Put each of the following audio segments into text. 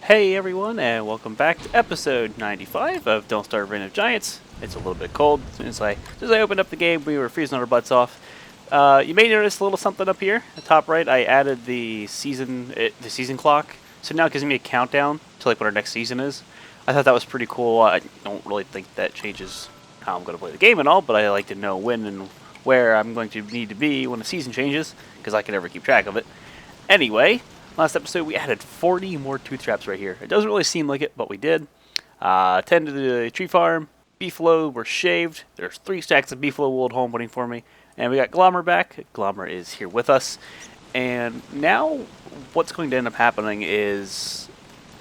Hey everyone, and welcome back to episode 95 of Don't Starve Reign of Giants. It's a little bit cold. As soon as I opened up the game, we were freezing our butts off. You may notice a little something up here, at the top right. I added the season clock, so now it gives me a countdown to like what our next season is. I thought that was pretty cool. I don't really think that changes how I'm going to play the game and all, but I like to know when and where I'm going to need to be when the season changes, because I can never keep track of it. Anyway. Last episode, we added 40 more tooth traps right here. It doesn't really seem like it, but we did. Tend to the tree farm. Beefalo were shaved. There's 3 stacks of beefalo wool at home waiting for me. And we got Glommer back. Glommer is here with us. And now, what's going to end up happening is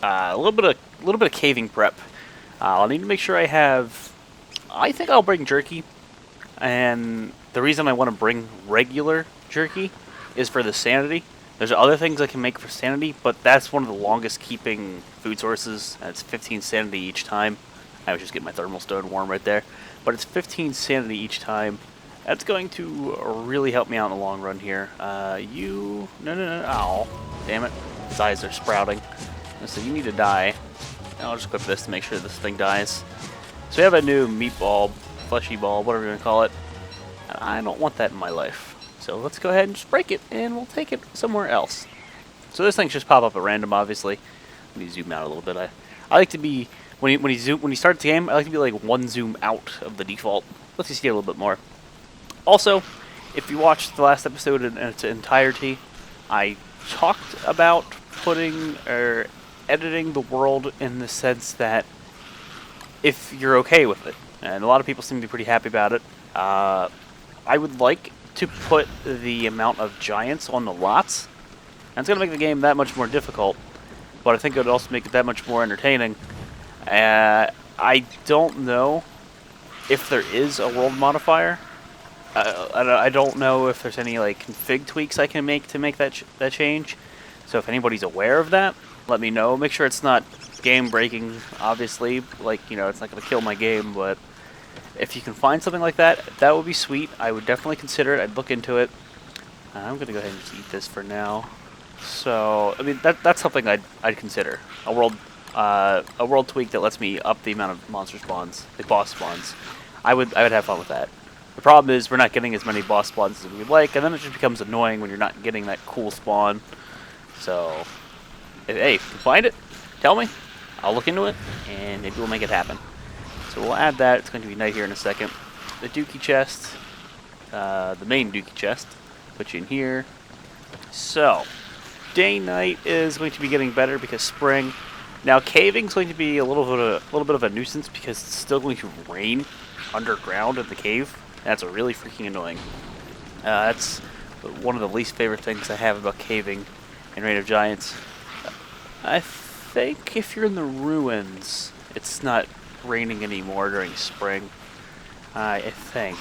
a little bit of caving prep. I'll need to make sure I have. I think I'll bring jerky. And the reason I want to bring regular jerky is for the sanity. There's other things I can make for sanity, but that's one of the longest keeping food sources. It's 15 sanity each time. I was just getting my thermal stone warm right there. But it's 15 sanity each time. That's going to really help me out in the long run here. No. Ow. Damn it. His eyes are sprouting. So you need to die. I'll just equip this to make sure this thing dies. So we have a new meatball, fleshy ball, whatever you want to call it. And I don't want that in my life. So let's go ahead and just break it, and we'll take it somewhere else. So this thing just pop up at random, obviously. Let me zoom out a little bit. I like to be when you start the game. I like to be like one zoom out of the default. Let's just see a little bit more. Also, if you watched the last episode in its entirety, I talked about putting or editing the world in the sense that if you're okay with it, and a lot of people seem to be pretty happy about it. I would like to put the amount of giants on the lots. And it's going to make the game that much more difficult, but I think it would also make it that much more entertaining. I don't know if there is a world modifier. I don't know if there's any like config tweaks I can make to make that change. So if anybody's aware of that, let me know. Make sure it's not game breaking, obviously. Like, it's not going to kill my game, but if you can find something like that, that would be sweet. I would definitely consider it. I'd look into it. I'm going to go ahead and just eat this for now. So, I mean, that's something I'd consider. A world tweak that lets me up the amount of monster spawns, the boss spawns. I would have fun with that. The problem is we're not getting as many boss spawns as we would like, and then it just becomes annoying when you're not getting that cool spawn. So, hey, if you find it, tell me. I'll look into it, and maybe we'll make it happen. So we'll add that. It's going to be night here in a second. The dookie chest, the main dookie chest, put you in here. So, day-night is going to be getting better because spring. Now, caving is going to be a little bit of a nuisance because it's still going to rain underground in the cave. That's really freaking annoying. That's one of the least favorite things I have about caving in Reign of Giants. I think if you're in the ruins, it's not raining anymore during spring, I think.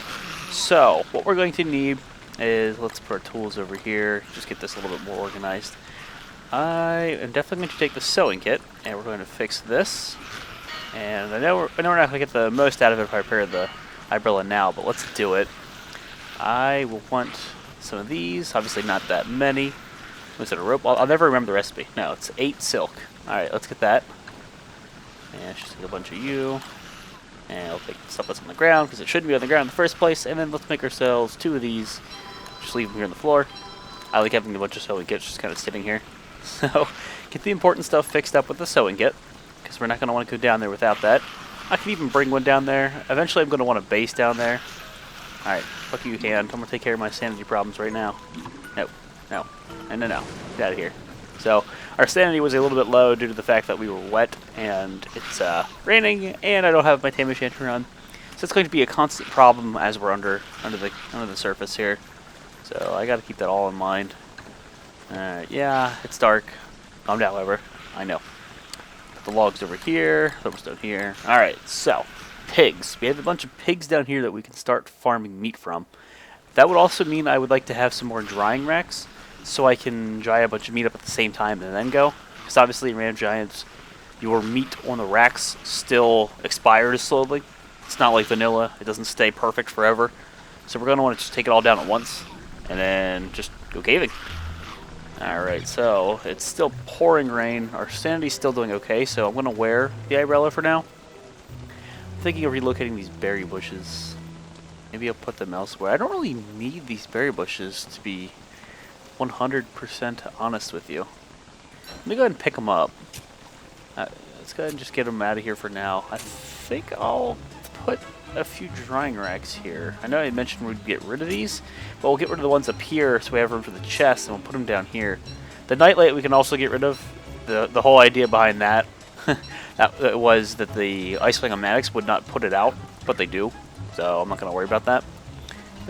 So what we're going to need is, let's put our tools over here, just get this a little bit more organized. I am definitely going to take the sewing kit, and we're going to fix this. And I know we're not going to get the most out of it if I repair the umbrella now, but let's do it. I will want some of these, obviously not that many. Was it a rope? I'll never remember the recipe. No, it's 8 silk. Alright, let's get that. And just take a bunch of you. And I'll take stuff that's on the ground, because it shouldn't be on the ground in the first place. And then let's make ourselves 2 of these. Just leave them here on the floor. I like having a bunch of sewing kits just kind of sitting here. So, get the important stuff fixed up with the sewing kit, because we're not going to want to go down there without that. I can even bring one down there. Eventually I'm going to want a base down there. Alright, fuck you, hand. I'm going to take care of my sanity problems right now. No. Get out of here. So, our sanity was a little bit low due to the fact that we were wet, and it's raining, and I don't have my Tame Enchanter on. So it's going to be a constant problem as we're under the surface here. So I got to keep that all in mind. Yeah, it's dark. Calm down, however. I know. Put the logs over here, thermostone here. Alright, so, pigs. We have a bunch of pigs down here that we can start farming meat from. That would also mean I would like to have some more drying racks, so I can dry a bunch of meat up at the same time and then go. Because obviously in Reign of Giants, your meat on the racks still expires slowly. It's not like vanilla. It doesn't stay perfect forever. So we're going to want to just take it all down at once and then just go caving. Alright, so it's still pouring rain. Our sanity's still doing okay, so I'm going to wear the umbrella for now. I'm thinking of relocating these berry bushes. Maybe I'll put them elsewhere. I don't really need these berry bushes, to be 100% honest with you. Let me go ahead and pick them up. Let's go ahead and just get them out of here for now. I think I'll put a few drying racks here. I know I mentioned we'd get rid of these, but we'll get rid of the ones up here so we have room for the chest, and we'll put them down here. The nightlight we can also get rid of. The whole idea behind that, that was that the Ice Wing-O-Matics would not put it out, but they do, so I'm not going to worry about that.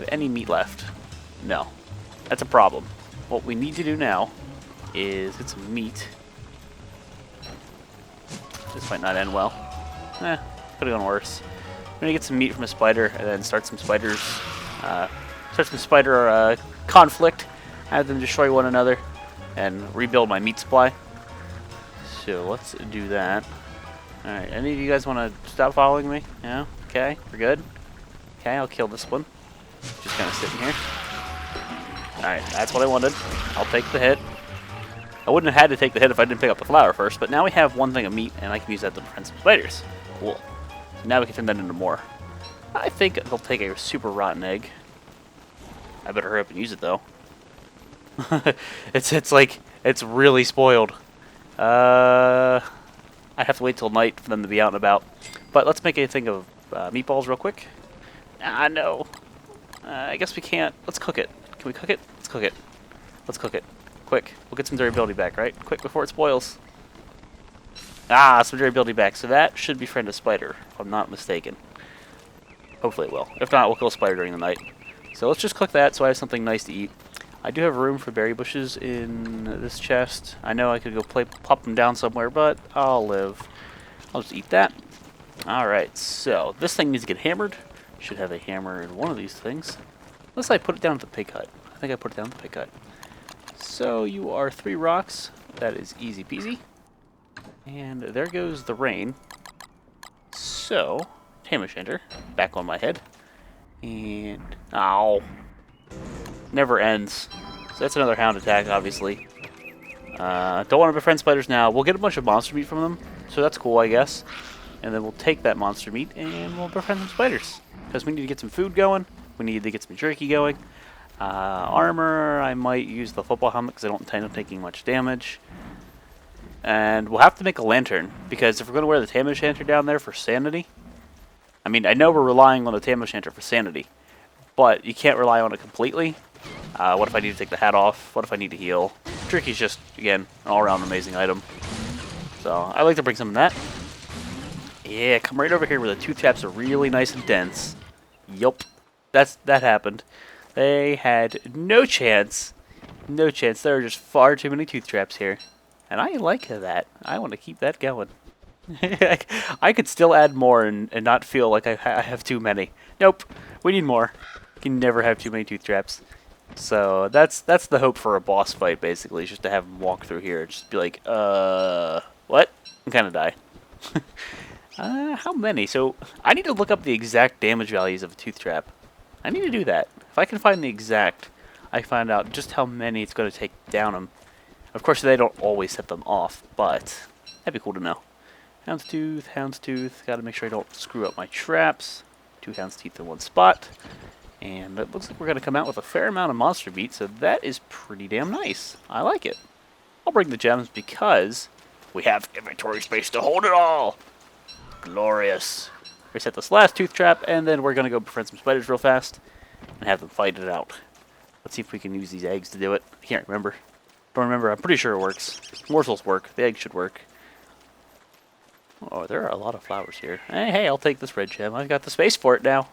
Any meat left? No. That's a problem. What we need to do now is get some meat. This might not end well. Could have gone worse. I'm gonna get some meat from a spider and then start some spider conflict. Have them destroy one another and rebuild my meat supply. So let's do that. All right, any of you guys want to stop following me? Yeah. Okay, we're good. Okay, I'll kill this one. Just kind of sitting here. All right, that's what I wanted. I'll take the hit. I wouldn't have had to take the hit if I didn't pick up the flour first, but now we have one thing of meat, and I can use that to befriend some spiders. Cool. So now we can turn that into more. I think they'll take a super rotten egg. I better hurry up and use it, though. It's like, it's really spoiled. I have to wait till night for them to be out and about. But let's make a thing of meatballs real quick. No. I guess we can't. Let's cook it. Can we cook it? Let's cook it. Let's cook it. Quick. We'll get some durability back, right? Quick, before it spoils. Some durability back. So that should befriend a spider, if I'm not mistaken. Hopefully it will. If not, we'll kill a spider during the night. So let's just cook that so I have something nice to eat. I do have room for berry bushes in this chest. I know I could go plop them down somewhere, but I'll live. I'll just eat that. Alright, so this thing needs to get hammered. Should have a hammer in one of these things. Unless I put it down at the pig hut. I think I put it down at the pig hut. So you are 3 rocks. That is easy peasy. And there goes the rain. So, Tam O'Shanter, back on my head. And, ow. Never ends. So that's another hound attack, obviously. Don't want to befriend spiders now. We'll get a bunch of monster meat from them. So that's cool, I guess. And then we'll take that monster meat and we'll befriend some spiders. Because we need to get some food going. We need to get some jerky going. Armor, I might use the football helmet because I don't intend on taking much damage. And we'll have to make a lantern, because if we're going to wear the Tam O'Shanter down there for sanity, I mean, I know we're relying on the Tam O'Shanter for sanity, but you can't rely on it completely. What if I need to take the hat off? What if I need to heal? Jerky's just, again, an all-around amazing item. So, I like to bring some of that. Yeah, come right over here where the tooth traps are really nice and dense. Yup, that happened. They had no chance. No chance. There are just far too many tooth traps here. And I like that. I want to keep that going. I could still add more and not feel like I have too many. Nope. We need more. You can never have too many tooth traps. So that's the hope for a boss fight, basically. Is just to have them walk through here. Just be like, what? And kind of die. How many? So I need to look up the exact damage values of a tooth trap. I need to do that. If I can find the exact, I find out just how many it's going to take down them. Of course, they don't always set them off, but that'd be cool to know. Houndstooth. Got to make sure I don't screw up my traps. 2 houndsteeth in one spot. And it looks like we're going to come out with a fair amount of monster meat, so that is pretty damn nice. I like it. I'll bring the gems because we have inventory space to hold it all. Glorious. Reset this last tooth trap, and then we're going to go befriend some spiders real fast and have them fight it out. Let's see if we can use these eggs to do it. I can't remember. Don't remember. I'm pretty sure it works. Morsels work. The eggs should work. Oh, there are a lot of flowers here. Hey, I'll take this red gem. I've got the space for it now.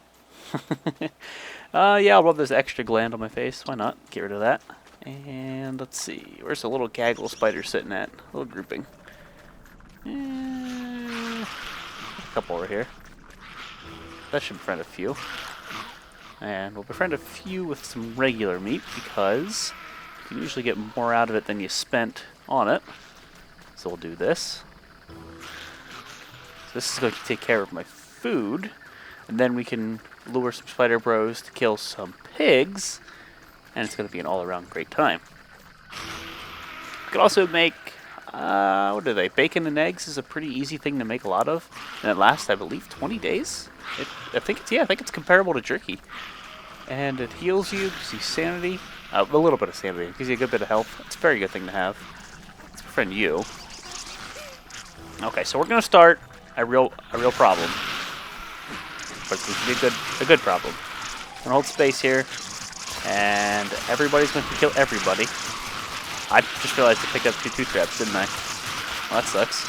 Yeah, I'll rub this extra gland on my face. Why not? Get rid of that. And let's see. Where's the little gaggle spider sitting at? A little grouping. A couple over here. That should befriend a few. And we'll befriend a few with some regular meat because you can usually get more out of it than you spent on it. So we'll do this. So this is going to take care of my food. And then we can lure some spider bros to kill some pigs. And it's going to be an all-around great time. You can also make, what are they? Bacon and eggs is a pretty easy thing to make a lot of. And it lasts, I believe, 20 days? I think it's comparable to jerky. And it heals you, gives you sanity. A little bit of sanity. It gives you a good bit of health. It's a very good thing to have. Let's befriend you. Okay, so we're going to start a real problem. But it's going to be a good problem. I'm going to hold space here. And everybody's going to kill everybody. I just realized I picked up 2 tooth traps, didn't I? Well, that sucks.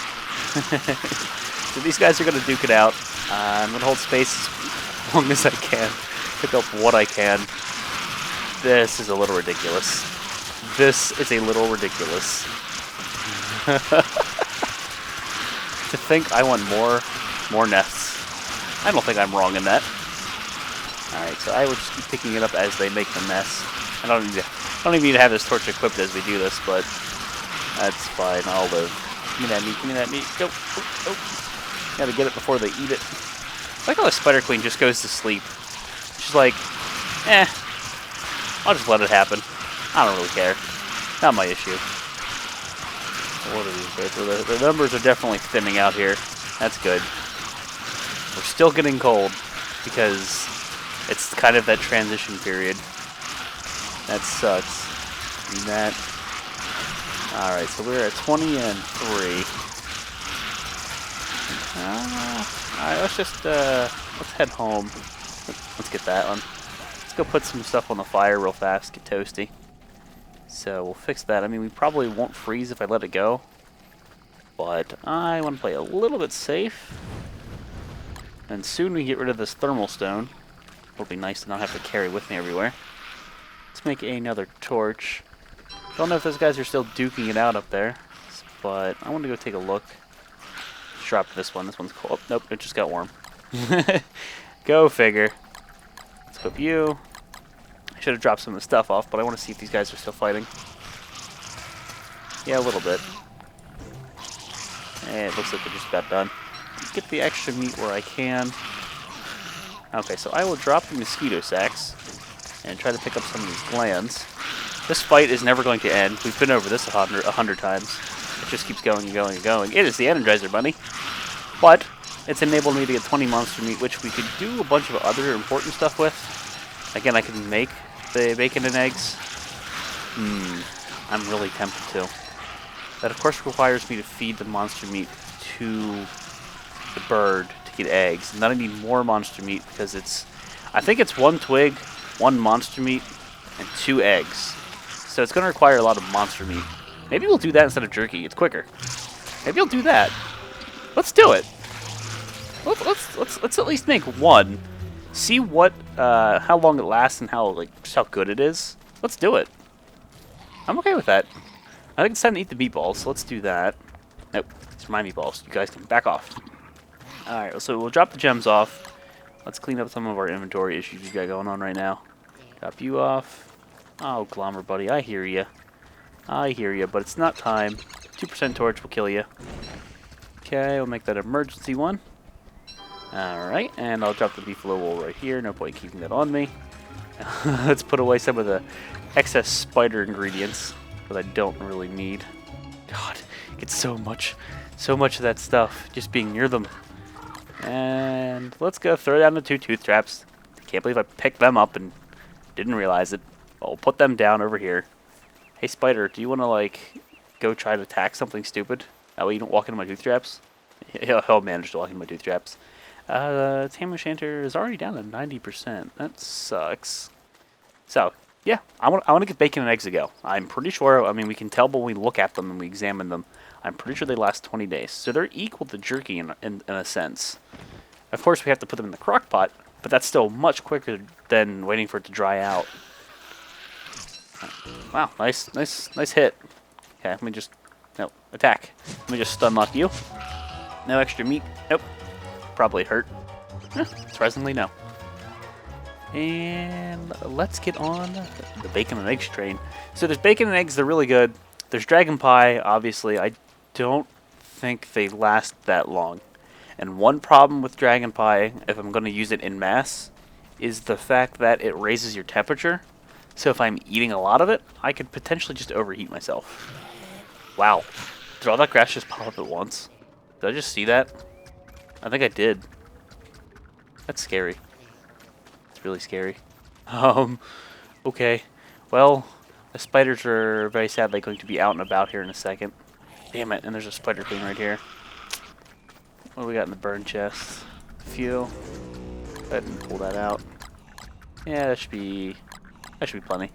So these guys are going to duke it out. I'm going to hold space as long as I can. Pick up what I can. This is a little ridiculous. This is a little ridiculous. To think I want more nests. I don't think I'm wrong in that. Alright, so I will just keep picking it up as they make the mess. I don't even need to have this torch equipped as we do this, but that's fine. I'll live. Give me that meat. Give me that meat. Go. Oh. Gotta get it before they eat it. I like how the Spider Queen just goes to sleep. She's like, I'll just let it happen. I don't really care. Not my issue. What are these guys? The numbers are definitely thinning out here. That's good. We're still getting cold because it's kind of that transition period. That sucks. And that. Alright, so we're at 20 and 3. Alright, let's just, let's head home. Let's get that one. Let's go put some stuff on the fire real fast, get toasty. So we'll fix that. I mean, we probably won't freeze if I let it go. But I want to play a little bit safe. And soon we get rid of this thermal stone. It'll be nice to not have to carry with me everywhere. Let's make another torch. Don't know if those guys are still duking it out up there. But I want to go take a look. Drop this one. This one's cool. Oh, nope, it just got warm. Go figure. Let's equip you. I should have dropped some of the stuff off, but I want to see if these guys are still fighting. Yeah, a little bit. Hey, it looks like they're just about done. Get the extra meat where I can. Okay, so I will drop the mosquito sacks and try to pick up some of these glands. This fight is never going to end. We've been over this 100 times. It just keeps going and going and going. It is the Energizer Bunny. But it's enabled me to get 20 monster meat, which we could do a bunch of other important stuff with. Again, I can make the bacon and eggs. I'm really tempted to. That, of course, requires me to feed the monster meat to the bird to get eggs. And then I need more monster meat because it's... I think it's 1 twig, 1 monster meat, and 2 eggs. So it's going to require a lot of monster meat. Maybe we'll do that instead of jerky. It's quicker. Maybe I'll do that. Let's do it. Let's at least make 1. See what, how long it lasts and just how good it is. Let's do it. I'm okay with that. I think it's time to eat the meatballs, so let's do that. Nope, it's my meatballs. You guys can back off. Alright, so we'll drop the gems off. Let's clean up some of our inventory issues we got going on right now. Drop you off. Oh, Glommer buddy, I hear ya. I hear ya, but it's not time. 2% torch will kill you. Okay, we'll make that emergency one. Alright, and I'll drop the beefalo wool right here. No point keeping that on me. Let's put away some of the excess spider ingredients that I don't really need. God, get so much of that stuff just being near them. And let's go throw down the 2 tooth traps. Can't believe I picked them up and didn't realize it. I'll put them down over here. Hey spider, do you want to like go try to attack something stupid? That way you don't walk into my tooth traps. He'll manage to walk into my tooth traps. Tam O'Shanter is already down to 90%. That sucks. So, yeah, I want to get bacon and eggs to go. I'm pretty sure, I mean, we can tell when we look at them and we examine them. I'm pretty sure they last 20 days. So they're equal to jerky in a sense. Of course, we have to put them in the crock pot, but that's still much quicker than waiting for it to dry out. Wow, nice hit. Okay, let me just, no, attack. Let me just stun lock you. No extra meat. Nope. Probably hurt. Surprisingly, no. And let's get on the bacon and eggs train. So there's bacon and eggs, they're really good. There's dragon pie, obviously. I don't think they last that long. And one problem with dragon pie, if I'm going to use it in mass, is the fact that it raises your temperature. So if I'm eating a lot of it, I could potentially just overheat myself. Wow. Did all that grass just pop up at once? Did I just see that? I think I did. That's scary. It's really scary. Okay. Well, the spiders are very sadly going to be out and about here in a second. Damn it, and there's a spider queen right here. What do we got in the burn chest? A few. Go ahead and pull that out. Yeah, that should be plenty.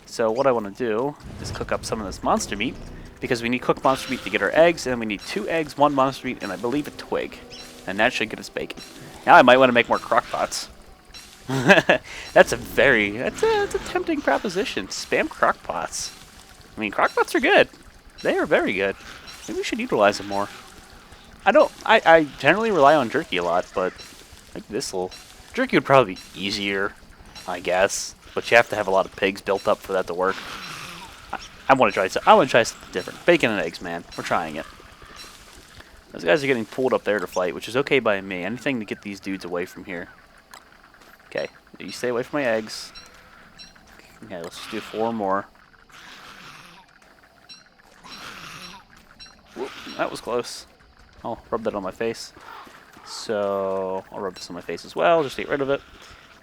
So what I want to do is cook up some of this monster meat, because we need cooked monster meat to get our eggs, and we need 2 eggs, 1 monster meat, and I believe a twig. And that should get us bacon. Now I might want to make more crock pots. That's a tempting proposition. Spam crock pots. I mean, crock pots are good. They are very good. Maybe we should utilize them more. I generally rely on jerky a lot, but like jerky would probably be easier, I guess. But you have to have a lot of pigs built up for that to work. I want to try something different. Bacon and eggs, man. We're trying it. Those guys are getting pulled up there to fight, which is okay by me. Anything to get these dudes away from here. Okay, you stay away from my eggs. Okay, let's just do 4 more. Whoop, that was close. I'll rub that on my face. So, I'll rub this on my face as well, just to get rid of it.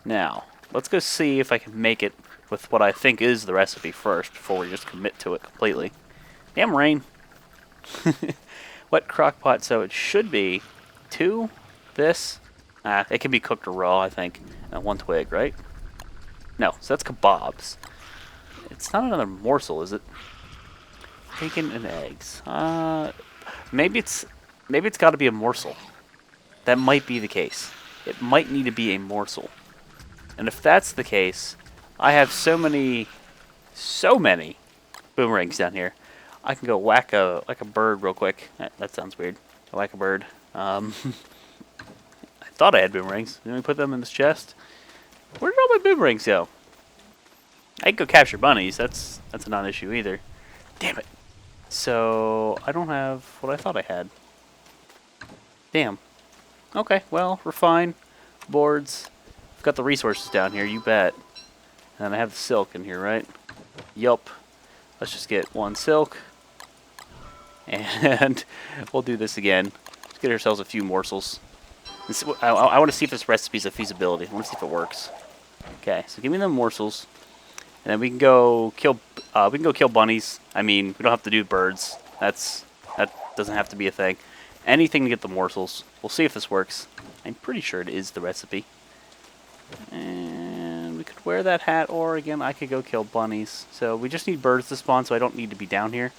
Now, let's go see if I can make it with what I think is the recipe first, before we just commit to it completely. Damn rain. Wet crock pot, so it should be 2, this. It can be cooked or raw, I think. And 1 twig, right? No, so that's kebabs. It's not another morsel, is it? Bacon and eggs. Maybe it's got to be a morsel. That might be the case. It might need to be a morsel. And if that's the case, I have so many boomerangs down here. I can go whack a bird real quick. That sounds weird. Whack a bird. I thought I had boomerangs. Let me put them in this chest. Where did all my boomerangs go? I can go capture bunnies. That's a non-issue either. Damn it. So I don't have what I thought I had. Damn. Okay, well, we're fine. Boards. I've got the resources down here, you bet. And I have the silk in here, right? Yup. Let's just get 1 silk. And we'll do this again. Let's get ourselves a few morsels. I want to see if this recipe is a feasibility. I want to see if it works. Okay, so give me the morsels. And then we can go kill bunnies. I mean, we don't have to do birds. That doesn't have to be a thing. Anything to get the morsels. We'll see if this works. I'm pretty sure it is the recipe. And we could wear that hat, or again, I could go kill bunnies. So we just need birds to spawn, so I don't need to be down here.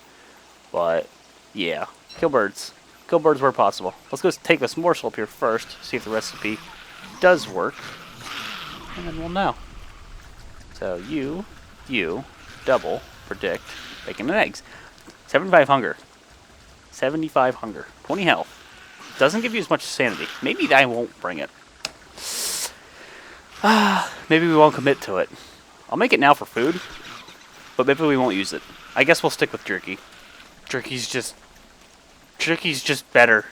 But yeah, kill birds. Kill birds where possible. Let's go take this morsel up here first, see if the recipe does work. And then we'll know. So you, double, predict, bacon and eggs. 75 hunger. 75 hunger. 20 health. Doesn't give you as much sanity. Maybe I won't bring it. Maybe we won't commit to it. I'll make it now for food, but maybe we won't use it. I guess we'll stick with jerky. Jerky's just better.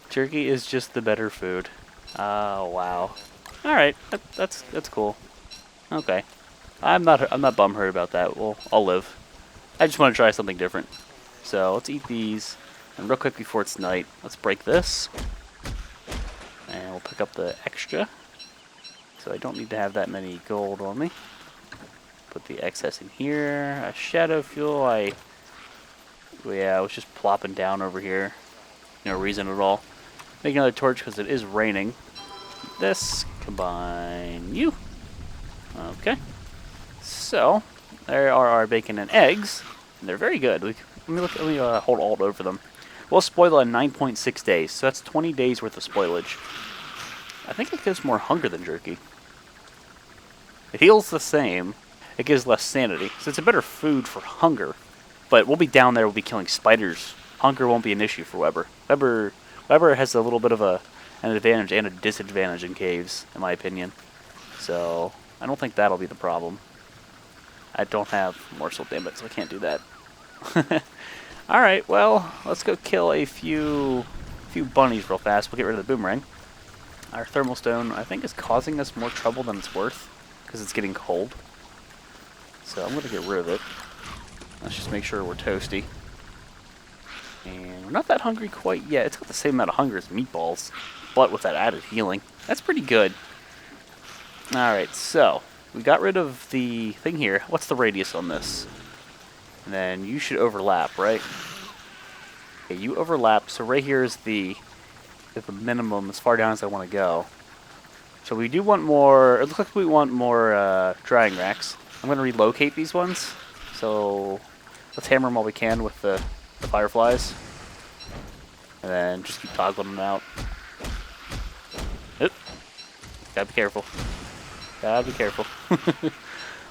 Jerky is just the better food. Oh wow. All right, that's cool. Okay, I'm not bumhurt about that. Well, I'll live. I just want to try something different. So let's eat these, and real quick before it's night, let's break this, and we'll pick up the extra. So I don't need to have that many gold on me. Put the excess in here. A shadow fuel. Yeah, I was just plopping down over here. No reason at all. Make another torch because it is raining. This, combine you. Okay. So, there are our bacon and eggs. And they're very good. Let me hold alt over them. We'll spoil in 9.6 days. So that's 20 days worth of spoilage. I think it gives more hunger than jerky. It heals the same. It gives less sanity. So it's a better food for hunger. But we'll be down there, we'll be killing spiders. Hunger won't be an issue for Weber. Weber has a little bit of an advantage and a disadvantage in caves, in my opinion. So, I don't think that'll be the problem. I don't have morsel, damn it, so I can't do that. Alright, well, let's go kill a few bunnies real fast. We'll get rid of the boomerang. Our thermal stone, I think, is causing us more trouble than it's worth, because it's getting cold. So I'm going to get rid of it. Let's just make sure we're toasty. And we're not that hungry quite yet. It's got the same amount of hunger as meatballs, but with that added healing. That's pretty good. Alright, so we got rid of the thing here. What's the radius on this? And then you should overlap, right? Okay, you overlap. So right here is the minimum as far down as I want to go. So we do want more. It looks like we want more drying racks. I'm going to relocate these ones. So let's hammer them while we can with the fireflies. And then just keep toggling them out. Oop. Gotta be careful. Gotta be careful.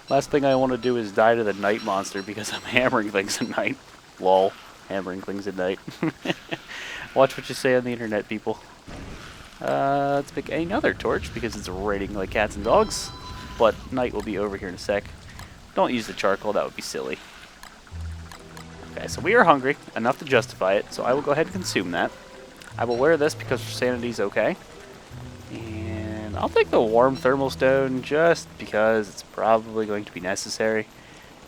Last thing I want to do is die to the night monster because I'm hammering things at night. Lol. Hammering things at night. Watch what you say on the internet, people. Let's make another torch because it's raining like cats and dogs. But night will be over here in a sec. Don't use the charcoal, that would be silly. Okay, so we are hungry, enough to justify it, so I will go ahead and consume that. I will wear this because sanity's okay. And I'll take the warm thermal stone just because it's probably going to be necessary.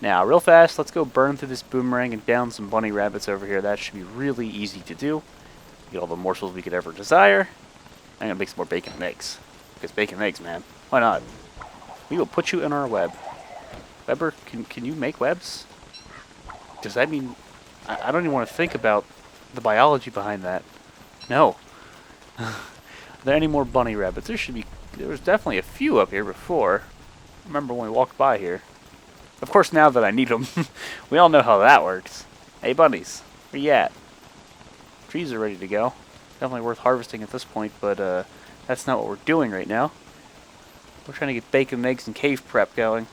Now, real fast, let's go burn through this boomerang and down some bunny rabbits over here. That should be really easy to do. Get all the morsels we could ever desire. I'm going to make some more bacon and eggs. Because bacon and eggs, man. Why not? We will put you in our web. Weber, can you make webs? Does that mean... I don't even want to think about the biology behind that. No. Are there any more bunny rabbits? There should be... There was definitely a few up here before. I remember when we walked by here. Of course, now that I need them, we all know how that works. Hey, bunnies, where you at? Trees are ready to go. Definitely worth harvesting at this point, but that's not what we're doing right now. We're trying to get bacon and eggs and cave prep going.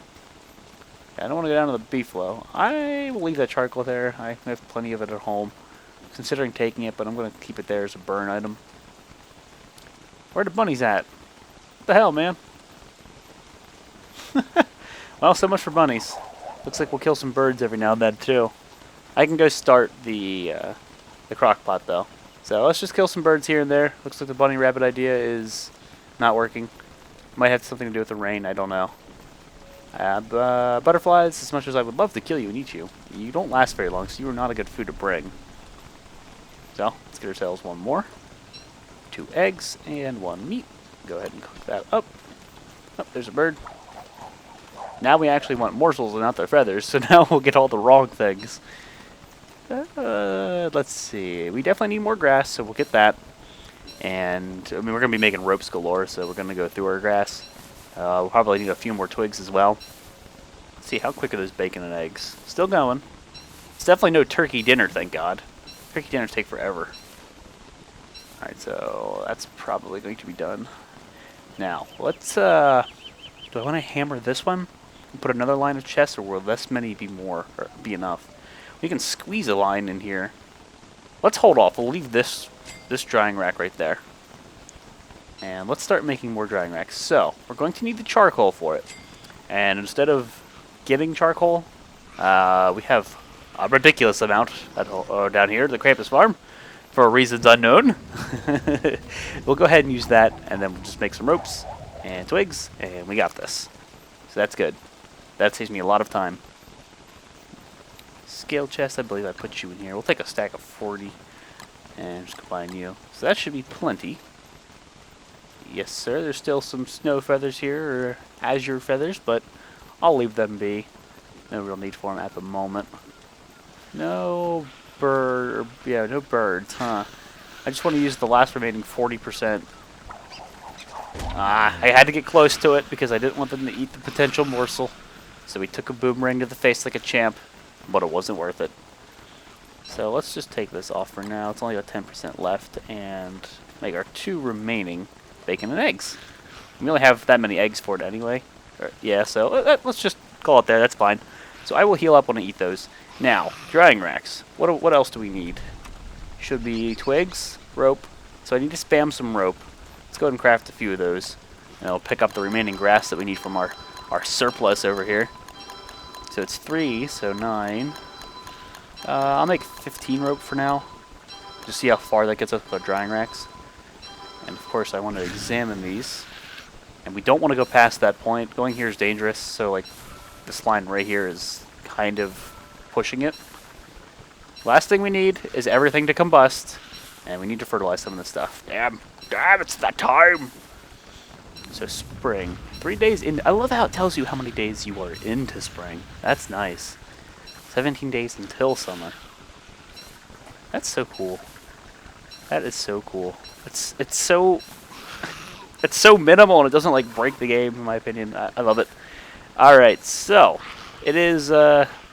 Yeah, I don't want to go down to the beef low. I will leave that charcoal there. I have plenty of it at home. Considering taking it, but I'm going to keep it there as a burn item. Where the bunnies at? What the hell, man? Well, so much for bunnies. Looks like we'll kill some birds every now and then, too. I can go start the crock pot, though. So let's just kill some birds here and there. Looks like the bunny rabbit idea is not working. Might have something to do with the rain, I don't know. Butterflies, as much as I would love to kill you and eat you, you don't last very long, so you are not a good food to bring. So, let's get ourselves one more. 2 eggs and 1 meat. Go ahead and cook that up. Oh, there's a bird. Now we actually want morsels and not their feathers, so now we'll get all the wrong things. Let's see. We definitely need more grass, so we'll get that. And, I mean, we're going to be making ropes galore, so we're going to go through our grass. We'll probably need a few more twigs as well. Let's see, how quick are those bacon and eggs? Still going. It's definitely no turkey dinner, thank God. Turkey dinners take forever. Alright, so that's probably going to be done. Now, let's, do I want to hammer this one? And put another line of chests, or will this many be more, or be enough? We can squeeze a line in here. Let's hold off. We'll leave this drying rack right there. And let's start making more drying racks. So, we're going to need the charcoal for it. And instead of getting charcoal, we have a ridiculous amount down here at the Krampus farm, for reasons unknown. We'll go ahead and use that, and then we'll just make some ropes and twigs, and we got this. So that's good. That saves me a lot of time. Scale chest, I believe I put you in here. We'll take a stack of 40 and just combine you. So that should be plenty. Yes, sir. There's still some snow feathers here, or azure feathers, but I'll leave them be. No real need for them at the moment. No no birds, huh? I just want to use the last remaining 40%. I had to get close to it because I didn't want them to eat the potential morsel. So we took a boomerang to the face like a champ, but it wasn't worth it. So let's just take this off for now. It's only got 10% left, and make our 2 remaining bacon and eggs. We only have that many eggs for it anyway. Yeah, so let's just call it there. That's fine. So I will heal up when I eat those. Now, drying racks. What else do we need? Should be twigs, rope. So I need to spam some rope. Let's go ahead and craft a few of those. And I'll pick up the remaining grass that we need from our surplus over here. So it's 3, so 9. I'll make 15 rope for now. Just see how far that gets us with our drying racks. And of course I want to examine these. And we don't want to go past that point. Going here is dangerous, so like this line right here is kind of pushing it. Last thing we need is everything to combust, and we need to fertilize some of this stuff. Damn, it's that time. So spring, 3 days in. I love how it tells you how many days you are into spring. That's nice. 17 days until summer. That's so cool. That is so cool. It's so minimal, and it doesn't like break the game, in my opinion. I love it. All right, so it is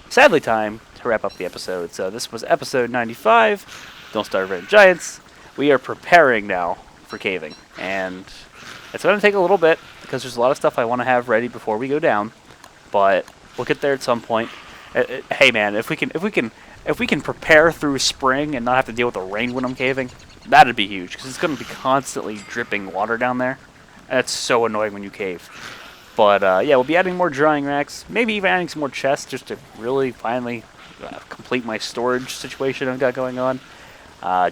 sadly time to wrap up the episode. So this was episode 95. Don't Starve Red Giants. We are preparing now for caving, and it's going to take a little bit because there's a lot of stuff I want to have ready before we go down. But we'll get there at some point. Hey man, if we can prepare through spring and not have to deal with the rain when I'm caving, that'd be huge because it's going to be constantly dripping water down there, and it's so annoying when you cave. But yeah, we'll be adding more drying racks, maybe even adding some more chests just to really finally complete my storage situation I've got going on.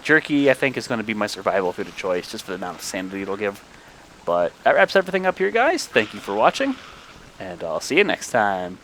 Jerky, I think, is going to be my survival food of choice just for the amount of sanity it'll give. But that wraps everything up here, guys. Thank you for watching, and I'll see you next time.